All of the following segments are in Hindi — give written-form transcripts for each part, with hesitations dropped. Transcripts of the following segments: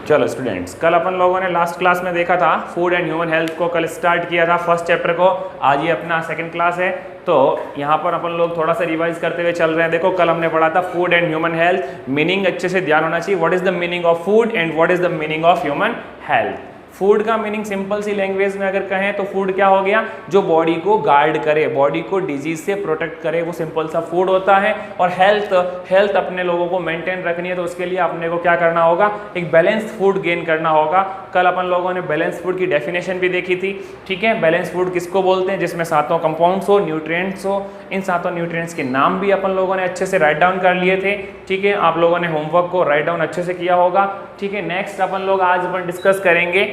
चलो स्टूडेंट्स, कल अपन लोगों ने लास्ट क्लास में देखा था फूड एंड ह्यूमन हेल्थ को, कल स्टार्ट किया था फर्स्ट चैप्टर को। आज ये अपना सेकंड क्लास है, तो यहाँ पर अपन लोग थोड़ा सा रिवाइज करते हुए चल रहे हैं। देखो कल हमने पढ़ा था food and human health, meaning अच्छे से ध्यान होना चाहिए। What is the meaning of food and what is the meaning of human health. Food का मीनिंग सिंपल सी लैंग्वेज में अगर कहें तो फूड क्या हो गया, जो बॉडी को गार्ड करे, बॉडी को डिजीज से प्रोटेक्ट करे, वो सिंपल सा फूड होता है। और हेल्थ अपने लोगों को मेंटेन रखनी है, तो उसके लिए अपने को क्या करना होगा, एक बैलेंस्ड फूड गेन करना होगा। कल अपन लोगों ने बैलेंस फूड की डेफिनेशन भी देखी थी, ठीक है। बैलेंस फूड किसको बोलते हैं, जिसमें सातों कंपाउंड्स हो, न्यूट्रिएंट्स हो। इन सातों न्यूट्रिएंट्स के नाम भी अपन लोगों ने अच्छे से राइट डाउन कर लिए थे, ठीक है। आप लोगों ने होमवर्क को राइट डाउन अच्छे से किया होगा, ठीक है। नेक्स्ट अपन लोग आज अपन डिस्कस करेंगे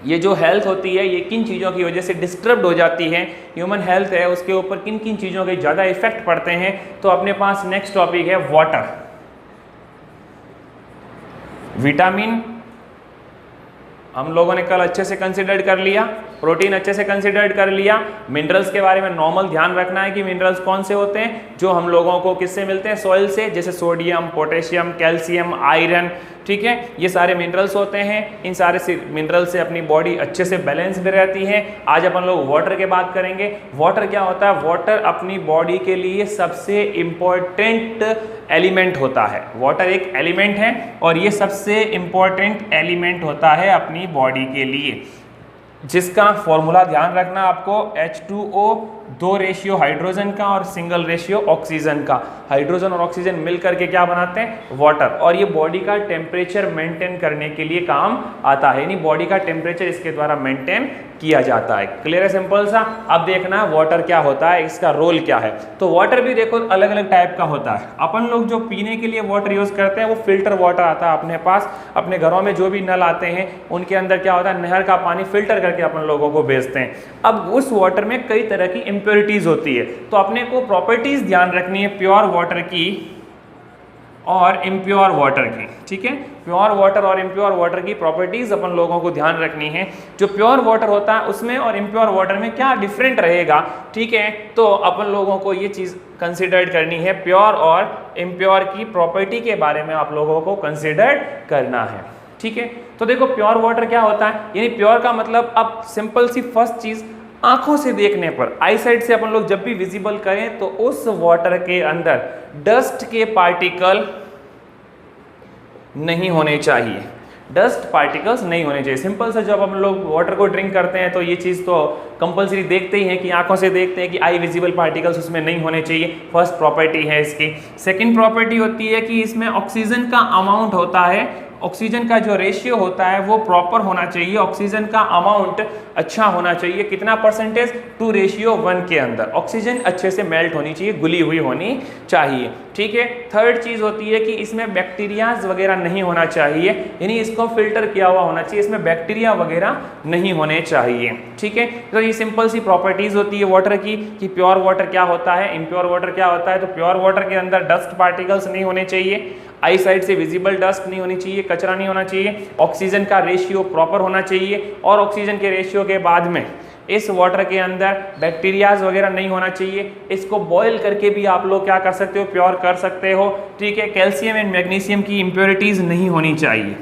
ये जो हेल्थ होती है ये किन चीज़ों की वजह से डिस्टर्ब्ड हो जाती है। ह्यूमन हेल्थ है उसके ऊपर किन किन चीज़ों के ज़्यादा इफेक्ट पड़ते हैं। तो अपने पास नेक्स्ट टॉपिक है वाटर, विटामिन हम लोगों ने कल अच्छे से कंसिडर कर लिया, प्रोटीन अच्छे से कंसिडर कर लिया। मिनरल्स के बारे में नॉर्मल ध्यान रखना है कि मिनरल्स कौन से होते हैं, जो हम लोगों को किससे मिलते हैं, सॉइल से, जैसे सोडियम, पोटेशियम, कैल्शियम, आयरन, ठीक है। ये सारे मिनरल्स होते हैं। इन सारे मिनरल से अपनी बॉडी अच्छे से बैलेंस्ड रहती है। आज अपन लोग वाटर के बात करेंगे। वाटर क्या होता है, वाटर अपनी बॉडी के लिए सबसे इम्पोर्टेंट एलिमेंट होता है। वाटर एक एलिमेंट है और ये सबसे इम्पोर्टेंट एलिमेंट होता है अपनी बॉडी के लिए, जिसका फॉर्मूला ध्यान रखना आपको, H2O, 2 रेशियो हाइड्रोजन का और सिंगल रेशियो ऑक्सीजन का। हाइड्रोजन और ऑक्सीजन मिलकर के क्या बनाते हैं, वाटर। और ये बॉडी का टेम्परेचर मेंटेन करने के लिए काम आता है, यानी बॉडी का टेम्परेचर इसके द्वारा मेंटेन किया जाता है। क्लियर है, सिंपल सा। अब देखना वाटर क्या होता है, इसका रोल क्या है। तो वाटर भी देखो अलग अलग टाइप का होता है। अपन लोग जो पीने के लिए वाटर यूज करते हैं वो फिल्टर वाटर आता है अपने पास। अपने घरों में जो भी नल आते हैं उनके अंदर क्या होता है, नहर का पानी फिल्टर करके अपन लोगों को भेजते हैं। अब उस वाटर में कई तरह की इम्प्योरिटीज होती है, तो अपने को प्रॉपर्टीज ध्यान रखनी है प्योर वाटर की और इम्प्योर वाटर की, ठीक है। प्योर वाटर और इम्प्योर वाटर की प्रॉपर्टीज अपन लोगों को ध्यान रखनी है। जो प्योर वाटर होता है उसमें और इम्प्योर वाटर में क्या डिफरेंट रहेगा, ठीक है। तो अपन लोगों को ये चीज़ कंसिडर करनी है, प्योर और इम्प्योर की प्रॉपर्टी के बारे में आप लोगों को कंसिडर करना है, ठीक है। तो देखो प्योर वाटर क्या होता है, यानी प्योर का मतलब, अब सिंपल सी फर्स्ट चीज़, आंखों से देखने पर, आई साइड से अपन लोग जब भी विजिबल करें तो उस वाटर के अंदर डस्ट के पार्टिकल नहीं होने चाहिए, डस्ट पार्टिकल्स नहीं होने चाहिए। सिंपल से जब हम लोग वाटर को ड्रिंक करते हैं तो ये चीज़ तो कंपलसरी देखते ही हैं कि आंखों से देखते हैं कि आई विजिबल पार्टिकल्स उसमें नहीं होने चाहिए। फर्स्ट प्रॉपर्टी है इसकी। सेकंड प्रॉपर्टी होती है कि इसमें ऑक्सीजन का अमाउंट होता है, ऑक्सीजन का जो रेशियो होता है वो प्रॉपर होना चाहिए। ऑक्सीजन का अमाउंट अच्छा होना चाहिए, कितना परसेंटेज, 2:1 के अंदर ऑक्सीजन अच्छे से मेल्ट होनी चाहिए, घुली हुई होनी चाहिए, ठीक है। थर्ड चीज़ होती है कि इसमें बैक्टीरियाज वगैरह नहीं होना चाहिए, यानी इसको फिल्टर किया हुआ होना चाहिए, इसमें बैक्टीरिया वगैरह नहीं होने चाहिए, ठीक है। तो ये सिंपल सी प्रॉपर्टीज होती है वाटर की कि प्योर वाटर क्या होता है, इम्प्योर वाटर क्या होता है। तो प्योर वाटर के अंदर डस्ट पार्टिकल्स नहीं होने चाहिए, आई साइड से विजिबल डस्ट नहीं होनी चाहिए, कचरा नहीं होना चाहिए, ऑक्सीजन का रेशियो प्रॉपर होना चाहिए, और ऑक्सीजन के रेशियो के बाद में इस वाटर के अंदर बैक्टीरियाज वगैरह नहीं होना चाहिए। इसको बॉयल करके भी आप लोग क्या कर सकते हो, प्योर कर सकते हो, ठीक है। कैल्शियम एंड मैग्नीशियम की इम्प्योरिटीज नहीं होनी चाहिए।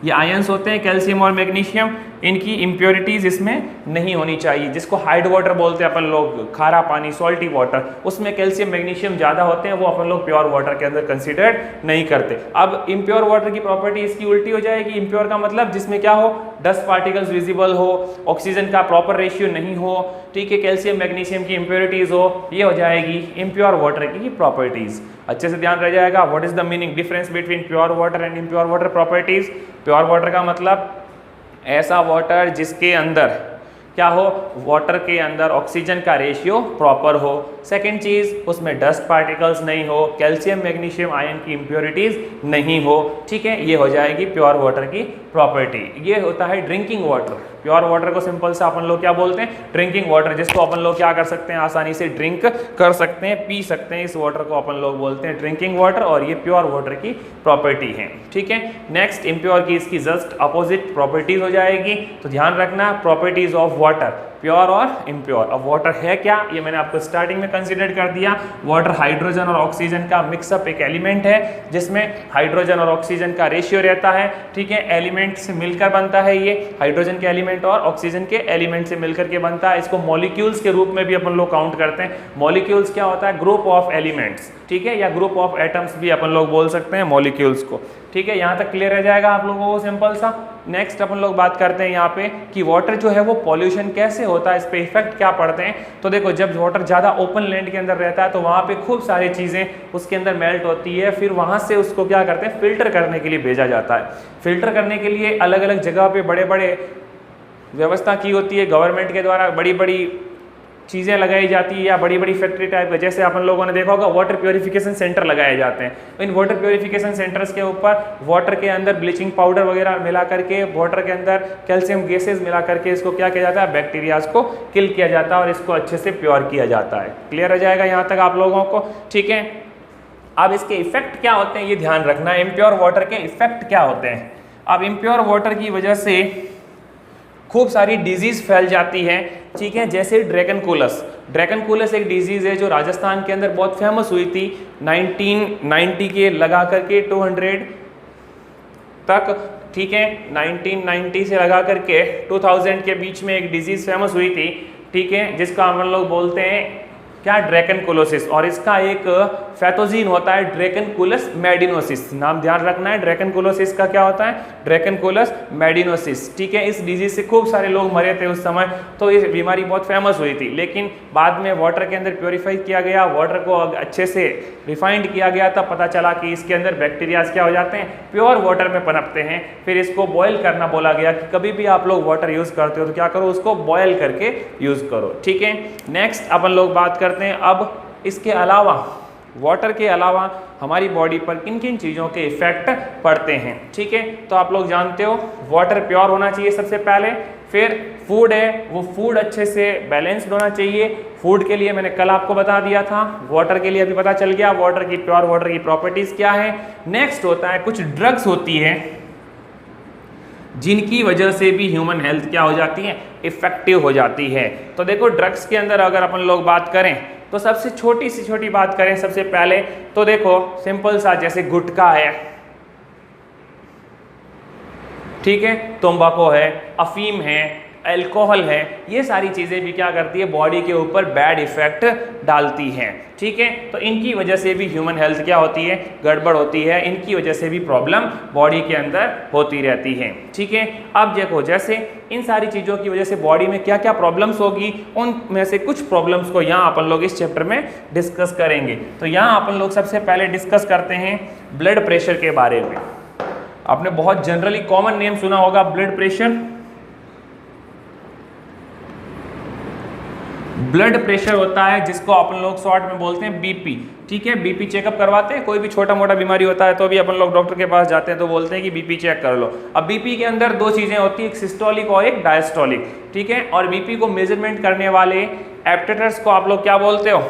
ये आयंस होते हैं कैल्शियम और मैग्नीशियम, इनकी इम्प्योरिटीज इसमें नहीं होनी चाहिए, जिसको हार्ड वाटर बोलते हैं अपन लोग, खारा पानी, सॉल्टी वाटर, उसमें कैल्शियम मैग्नीशियम ज़्यादा होते हैं, वो अपन लोग प्योर वाटर के अंदर कंसीडर नहीं करते। अब इम्प्योर वाटर की प्रॉपर्टी इसकी उल्टी हो जाएगी। इम्प्योर का मतलब जिसमें क्या हो, डस्ट पार्टिकल्स विजिबल हो, ऑक्सीजन का प्रॉपर रेशियो नहीं हो, ठीक है, कैल्शियम मैग्नीशियम की इम्प्योरिटीज हो, ये हो जाएगी इम्प्योर वाटर की प्रॉपर्टीज। अच्छे से ध्यान रह जाएगा। What is the meaning, difference between pure water and impure water properties. Pure water का मतलब ऐसा वाटर जिसके अंदर क्या हो, वाटर के अंदर ऑक्सीजन का रेशियो प्रॉपर हो। सेकंड चीज़, उसमें डस्ट पार्टिकल्स नहीं हो, कैल्शियम मैग्नीशियम आयन की इम्प्योरिटीज नहीं हो, ठीक है। ये हो जाएगी प्योर वाटर की प्रॉपर्टी। ये होता है ड्रिंकिंग वाटर। प्योर वाटर को सिंपल से अपन लोग क्या बोलते हैं, ड्रिंकिंग वाटर, जिसको अपन लोग क्या कर सकते हैं, आसानी से ड्रिंक कर सकते हैं, पी सकते हैं। इस वाटर को अपन लोग बोलते हैं ड्रिंकिंग वाटर, और ये प्योर वाटर की प्रॉपर्टी है, ठीक है। नेक्स्ट, इम्प्योर की इसकी जस्ट अपोजिट प्रॉपर्टीज हो जाएगी। तो ध्यान रखना, प्रॉपर्टीज ऑफ वाटर, प्योर और इम्प्योर। अब वाटर है क्या, ये मैंने आपको स्टार्टिंग में कंसिडर कर दिया। वाटर हाइड्रोजन और ऑक्सीजन का मिक्सअप एक एलिमेंट है जिसमें हाइड्रोजन और ऑक्सीजन का रेशियो रहता है, ठीक है। एलिमेंट से मिलकर बनता है, ये हाइड्रोजन के एलिमेंट और ऑक्सीजन के एलिमेंट से मिलकर के बनता है। इसको मॉलिक्यूल्स के रूप में भी अपन लोग काउंट करते हैं। मॉलिक्यूल्स क्या होता है, ग्रुप ऑफ एलिमेंट्स, ठीक है, या ग्रुप ऑफ एटम्स भी अपन लोग बोल सकते हैं मॉलिक्यूल्स को, ठीक है। यहाँ तक क्लियर रह जाएगा आप लोगों को सिंपल सा। नेक्स्ट अपन लोग बात करते हैं यहाँ पे कि वाटर जो है वो पॉल्यूशन कैसे होता है, इस पे इफेक्ट क्या पड़ते हैं। तो देखो, जब वाटर ज़्यादा ओपन लैंड के अंदर रहता है तो वहाँ पे खूब सारी चीज़ें उसके अंदर मेल्ट होती है, फिर वहाँ से उसको क्या करते हैं, फिल्टर करने के लिए भेजा जाता है। फिल्टर करने के लिए अलग अलग जगह पे बड़े बड़े व्यवस्था की होती है गवर्नमेंट के द्वारा, बड़ी बड़ी चीज़ें लगाई जाती है या बड़ी बड़ी फैक्ट्री टाइप का, जैसे अपन लोगों ने देखा होगा वाटर प्योरिफिकेशन सेंटर लगाए जाते हैं। इन वाटर प्योरिफिकेशन सेंटर्स के ऊपर वाटर के अंदर ब्लीचिंग पाउडर वगैरह मिला करके, वाटर के अंदर कैल्शियम गैसेज मिला करके इसको क्या किया जाता है, बैक्टीरियाज को किल किया जाता है और इसको अच्छे से प्योर किया जाता है। क्लियर हो जाएगा यहाँ तक आप लोगों को, ठीक है। अब इसके इफेक्ट क्या होते हैं ये ध्यान रखना है, इम्प्योर वाटर के इफेक्ट क्या होते हैं। अब इम्प्योर वाटर की वजह से खूब सारी डिजीज फैल जाती है, ठीक है, जैसे ड्रैगनकुलस। ड्रैगनकुलस एक डिजीज है जो राजस्थान के अंदर बहुत फेमस हुई थी 1990 के लगा करके 200 तक, ठीक है, 1990 से लगा करके 2000 के बीच में एक डिजीज फेमस हुई थी, ठीक है, जिसका हम लोग बोलते हैं क्या, ड्रैगनकुलोसिस। और इसका एक पैथोजन होता है ड्रैगनकुलस मेडिनोसिस। नाम ध्यान रखना है, ड्रैगनकुलोसिस का क्या होता है, ड्रैगनकुलस मेडिनोसिस, ठीक है। इस डिजीज से खूब सारे लोग मरे थे उस समय, तो ये बीमारी बहुत फेमस हुई थी। लेकिन बाद में वाटर के अंदर प्योरीफाई किया गया, वाटर को अच्छे से रिफाइंड किया गया, तब पता चला कि इसके अंदर बैक्टीरियाज क्या हो जाते हैं, प्योर वाटर में पनपते हैं। फिर इसको बॉयल करना बोला गया कि कभी भी आप लोग वाटर यूज करते हो तो क्या करो, उसको बॉयल करके यूज करो, ठीक है। नेक्स्ट अपन लोग बात करते हैं अब इसके अलावा, वाटर के अलावा हमारी बॉडी पर किन किन चीज़ों के इफेक्ट पड़ते हैं, ठीक है। तो आप लोग जानते हो वाटर प्योर होना चाहिए सबसे पहले, फिर फूड है वो फूड अच्छे से बैलेंस्ड होना चाहिए। फूड के लिए मैंने कल आपको बता दिया था, वाटर के लिए अभी पता चल गया वाटर की, प्योर वाटर की प्रॉपर्टीज क्या है। नेक्स्ट होता है कुछ ड्रग्स होती है जिनकी वजह से भी ह्यूमन हेल्थ क्या हो जाती है, इफेक्टिव हो जाती है। तो देखो ड्रग्स के अंदर अगर अपन लोग बात करें तो सबसे छोटी सी छोटी बात करें सबसे पहले, तो देखो सिंपल सा, जैसे गुटखा है, ठीक है, तंबाकू है, अफीम है, अल्कोहल है, ये सारी चीज़ें भी क्या करती है, बॉडी के ऊपर बैड इफेक्ट डालती हैं, ठीक है। तो इनकी वजह से भी ह्यूमन हेल्थ क्या होती है, गड़बड़ होती है, इनकी वजह से भी प्रॉब्लम बॉडी के अंदर होती रहती है, ठीक है। अब देखो जैसे इन सारी चीज़ों की वजह से बॉडी में क्या क्या प्रॉब्लम्स होगी, उनमें से कुछ प्रॉब्लम्स को यहाँ अपन लोग इस चैप्टर में डिस्कस करेंगे। तो यहाँ अपन लोग सबसे पहले डिस्कस करते हैं ब्लड प्रेशर के बारे में। आपने बहुत जनरली कॉमन नेम सुना होगा ब्लड प्रेशर। ब्लड प्रेशर होता है जिसको अपन लोग शॉर्ट में बोलते हैं बीपी, ठीक है। बीपी चेकअप करवाते हैं, कोई भी छोटा मोटा बीमारी होता है तो भी अपन लोग डॉक्टर के पास जाते हैं तो बोलते हैं कि बीपी चेक कर लो। अब बीपी के अंदर दो चीज़ें होती है, एक सिस्टोलिक और एक डायस्टोलिक, ठीक है। और बीपी को मेजरमेंट करने वाले एप्टेटर्स को आप लोग क्या बोलते हो,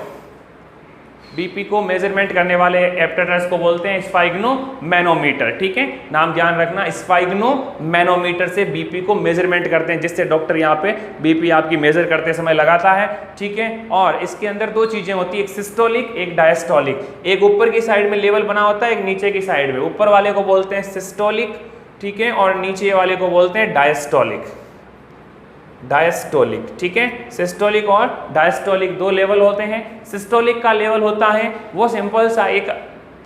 बीपी को मेजरमेंट करने वाले एप्टेटर्स को बोलते हैं स्फाइग्नोमैनोमीटर, ठीक है। नाम ध्यान रखना, स्फाइग्नोमैनोमीटर से बीपी को मेजरमेंट करते हैं, जिससे डॉक्टर यहाँ पे बीपी आपकी मेजर करते समय लगाता है, ठीक है। और इसके अंदर दो चीजें होती है, एक सिस्टोलिक एक डायस्टोलिक। एक ऊपर की साइड में लेवल बना होता है, एक नीचे की साइड में। ऊपर वाले को बोलते हैं सिस्टोलिक, ठीक है, और नीचे वाले को बोलते हैं डायस्टोलिक, डायस्टोलिक, ठीक है। सिस्टोलिक और डायस्टोलिक दो लेवल होते हैं। सिस्टोलिक का लेवल होता है वो सिंपल सा, एक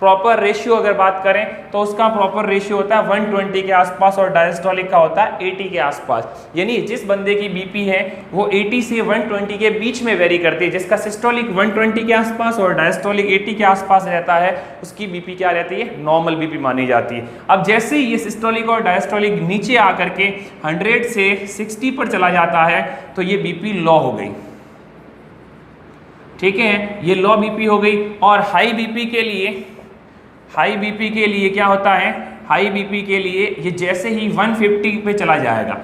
प्रॉपर रेशियो अगर बात करें तो उसका प्रॉपर रेशियो होता है 120 के आसपास, और डायस्टोलिक का होता है 80 के आसपास। यानी जिस बंदे की बीपी है वो 80 से 120 के बीच में वेरी करती है। जिसका सिस्टोलिक 120 के आसपास और डायस्टोलिक 80 के आसपास रहता है, उसकी बीपी क्या रहती है, नॉर्मल बीपी मानी जाती है। अब जैसे ही ये सिस्टोलिक और डायस्टोलिक नीचे आकर के 100 से 60 पर चला जाता है तो ये बीपी लो हो गई, ठीक है, ये लो बीपी हो गई। और हाई बीपी के लिए क्या होता है, हाई बीपी के लिए ये जैसे ही 150 पे चला जाएगा,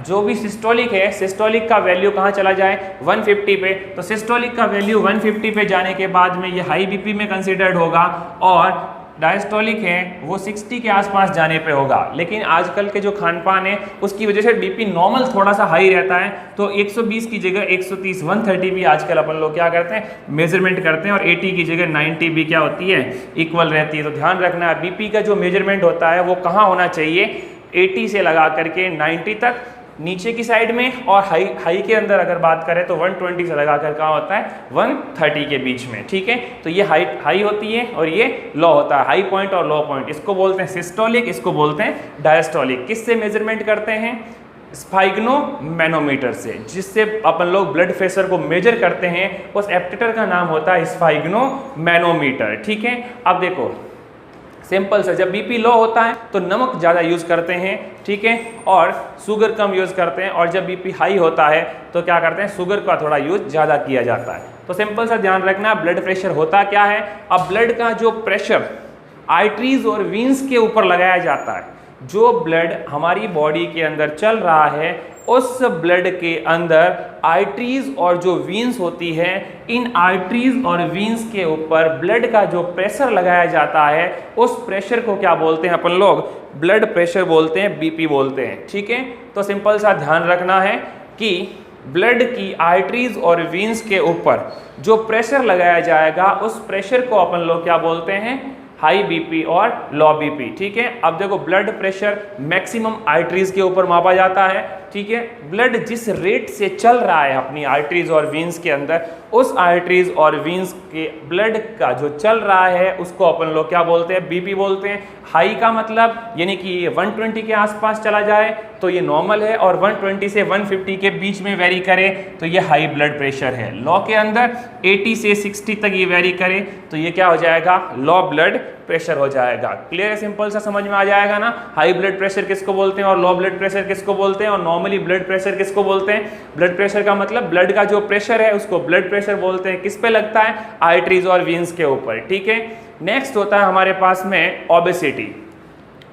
जो भी सिस्टोलिक है, सिस्टोलिक का वैल्यू कहाँ चला जाए, 150 पे, तो सिस्टोलिक का वैल्यू 150 पे जाने के बाद में ये हाई बीपी में कंसिडर्ड होगा, और डायस्टोलिक है वो 60 के आसपास जाने पे होगा, लेकिन आजकल के जो खान पान है उसकी वजह से बीपी नॉर्मल थोड़ा सा हाई रहता है, तो 120 की जगह 130 130 भी आजकल अपन लोग क्या करते हैं मेजरमेंट करते हैं, और 80 की जगह 90 भी क्या होती है इक्वल रहती है। तो ध्यान रखना है बीपी का जो मेजरमेंट होता है वो कहाँ होना चाहिए, 80 से लगा करके 90 तक नीचे की साइड में, और हाई के अंदर अगर बात करें तो 120 से लगाकर कहाँ होता है 130 के बीच में। ठीक है, तो ये हाई होती है और ये लो होता है, हाई पॉइंट और लो पॉइंट, इसको बोलते हैं सिस्टोलिक, इसको बोलते हैं डायस्टोलिक। किससे मेजरमेंट करते हैं, स्फाइग्नोमैनोमीटर से, जिससे अपन लोग ब्लड प्रेशर को मेजर करते हैं, उस एप्टेटर का नाम होता है स्फाइग्नोमैनोमीटर। ठीक है, अब देखो सिंपल से जब बीपी लो होता है तो नमक ज़्यादा यूज़ करते हैं, ठीक है, और शुगर कम यूज़ करते हैं, और जब बीपी हाई होता है तो क्या करते हैं शुगर का थोड़ा यूज़ ज़्यादा किया जाता है। तो सिंपल सा ध्यान रखना ब्लड प्रेशर होता क्या है। अब ब्लड का जो प्रेशर आर्टरीज और वीन्स के ऊपर लगाया जाता है, जो ब्लड हमारी बॉडी के अंदर चल रहा है उस ब्लड के अंदर आर्टरीज और जो वीन्स होती है, इन आर्टरीज और वीन्स के ऊपर ब्लड का जो प्रेशर लगाया जाता है उस प्रेशर को क्या बोलते हैं अपन लोग, ब्लड प्रेशर बोलते हैं, बीपी बोलते हैं। ठीक है, तो सिंपल सा ध्यान रखना है कि ब्लड की आर्टरीज और वीन्स के ऊपर जो प्रेशर लगाया जाएगा उस प्रेशर को अपन लोग क्या बोलते हैं, हाई बीपी और लो बीपी। ठीक है, अब देखो ब्लड प्रेशर मैक्सिमम आर्टरीज के ऊपर मापा जाता है। ठीक है, ब्लड जिस रेट से चल रहा है अपनी आर्टरीज और वीन्स के अंदर, उस आर्टरीज और वीन्स के ब्लड का जो चल रहा है उसको अपन लोग क्या बोलते हैं, बीपी बोलते हैं। हाई का मतलब यानी कि ये 120 के आसपास चला जाए तो ये नॉर्मल है, और 120 से 150 के बीच में वेरी करे तो ये हाई ब्लड प्रेशर है। लो के अंदर 80 से 60 तक ये वेरी करे तो ये क्या हो जाएगा, लो ब्लड प्रेशर हो जाएगा। क्लियर है, सिंपल सा समझ में आ जाएगा ना। हाई ब्लड प्रेशर किसको बोलते हैं और लो ब्लड प्रेशर किसको बोलते हैं, और नॉर्मली ब्लड प्रेशर किसको बोलते हैं। ब्लड प्रेशर का मतलब ब्लड का जो प्रेशर है उसको ब्लड प्रेशर बोलते हैं। किस पे लगता है, आर्टरीज और वीन्स के ऊपर। ठीक है, नेक्स्ट होता है हमारे पास में ओबेसिटी।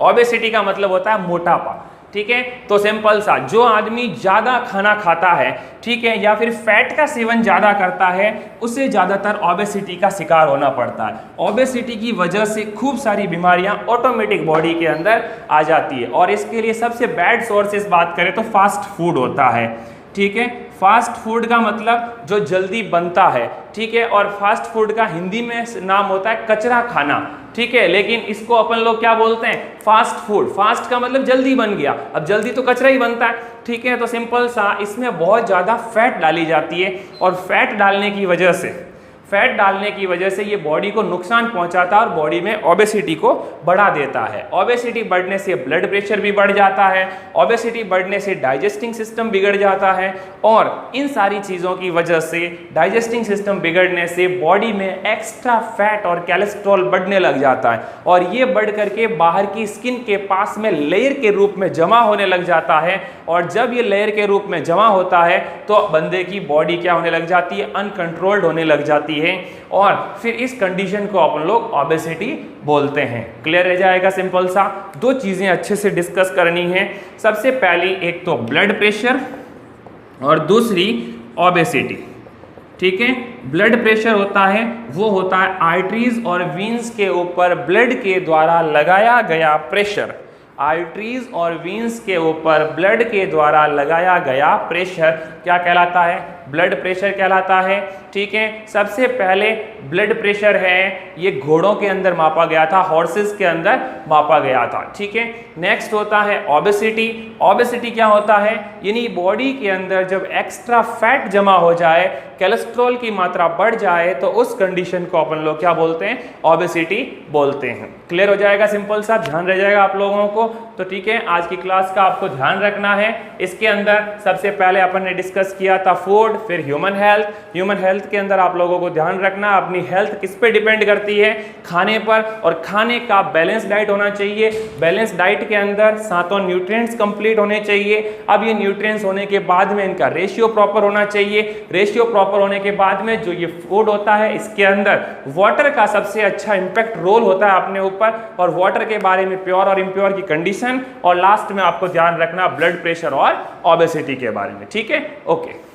ओबेसिटी का मतलब होता है मोटापा। ठीक है, तो सिंपल सा जो आदमी ज्यादा खाना खाता है, ठीक है, या फिर फैट का सेवन ज्यादा करता है, उसे ज्यादातर ओबेसिटी का शिकार होना पड़ता है। ओबेसिटी की वजह से खूब सारी बीमारियां ऑटोमेटिक बॉडी के अंदर आ जाती है, और इसके लिए सबसे बैड सोर्सेस बात करें तो फास्ट फूड होता है। ठीक है, फास्ट फूड का मतलब जो जल्दी बनता है। ठीक है, और फास्ट फूड का हिंदी में नाम होता है कचरा खाना। ठीक है, लेकिन इसको अपन लोग क्या बोलते हैं, फास्ट फूड। फास्ट का मतलब जल्दी बन गया, अब जल्दी तो कचरा ही बनता है। ठीक है, तो सिंपल सा इसमें बहुत ज़्यादा फैट डाली जाती है, और फैट डालने की वजह से ये बॉडी को नुकसान पहुंचाता है और बॉडी में ओबेसिटी को बढ़ा देता है। ओबेसिटी बढ़ने से ब्लड प्रेशर भी बढ़ जाता है, ओबेसिटी बढ़ने से डाइजेस्टिंग सिस्टम बिगड़ जाता है, और इन सारी चीज़ों की वजह से डाइजेस्टिंग सिस्टम बिगड़ने से बॉडी में एक्स्ट्रा फैट और कोलेस्ट्रॉल बढ़ने लग जाता है, और ये बढ़ करके बाहर की स्किन के पास में लेयर के रूप में जमा होने लग जाता है, और जब ये लेयर के रूप में जमा होता है तो बंदे की बॉडी क्या होने लग जाती है, अनकंट्रोल्ड होने लग जाती है, और फिर इस कंडीशन को अपन लोग ओबेसिटी बोलते हैं। क्लियर रह जाएगा। सिंपल सा दो चीजें अच्छे से डिस्कस करनी है। सबसे पहली एक तो ब्लड प्रेशर और दूसरी ओबेसिटी। ठीक है, ब्लड प्रेशर होता है वो होता है आर्टरीज और वीन्स के ऊपर ब्लड के द्वारा लगाया गया प्रेशर। आर्टरीज और वीन्स के ऊपर ब्लड के द्वारा लगाया गया प्रेशर क्या कहलाता है, ब्लड प्रेशर कहलाता है। ठीक है, सबसे पहले ब्लड प्रेशर है ये घोड़ों के अंदर मापा गया था, हॉर्सेस के अंदर मापा गया था। ठीक है, नेक्स्ट होता है ओबेसिटी। ओबेसिटी क्या होता है, यानी बॉडी के अंदर जब एक्स्ट्रा फैट जमा हो जाए, कोलेस्ट्रॉल की मात्रा बढ़ जाए, तो उस कंडीशन को अपन लोग क्या बोलते हैं, ओबेसिटी बोलते हैं। क्लियर हो जाएगा, सिंपल सा ध्यान रह जाएगा आप लोगों को। तो ठीक है, आज की क्लास का आपको ध्यान रखना है। इसके अंदर सबसे पहले अपन ने डिस्कस किया था फूड, फिर ह्यूमन हेल्थ। ह्यूमन हेल्थ के अंदर आप लोगों को ध्यान रखना अपनी हेल्थ किस पे डिपेंड करती है, खाने पर, और खाने का बैलेंस डाइट होना चाहिए। बैलेंस डाइट के अंदर सातों न्यूट्रिएंट्स कंप्लीट होने चाहिए। अब ये न्यूट्रिएंट्स होने के बाद में इनका रेशियो प्रॉपर होना चाहिए। रेशियो प्रॉपर होने के बाद में जो ये फूड होता है इसके अंदर वाटर का सबसे अच्छा इंपैक्ट रोल होता है अपने ऊपर, और वाटर के बारे में प्योर और इम्प्योर की कंडीशन, और लास्ट में आपको ध्यान रखना ब्लड प्रेशर और ओबेसिटी के बारे में। ठीक है, ओके।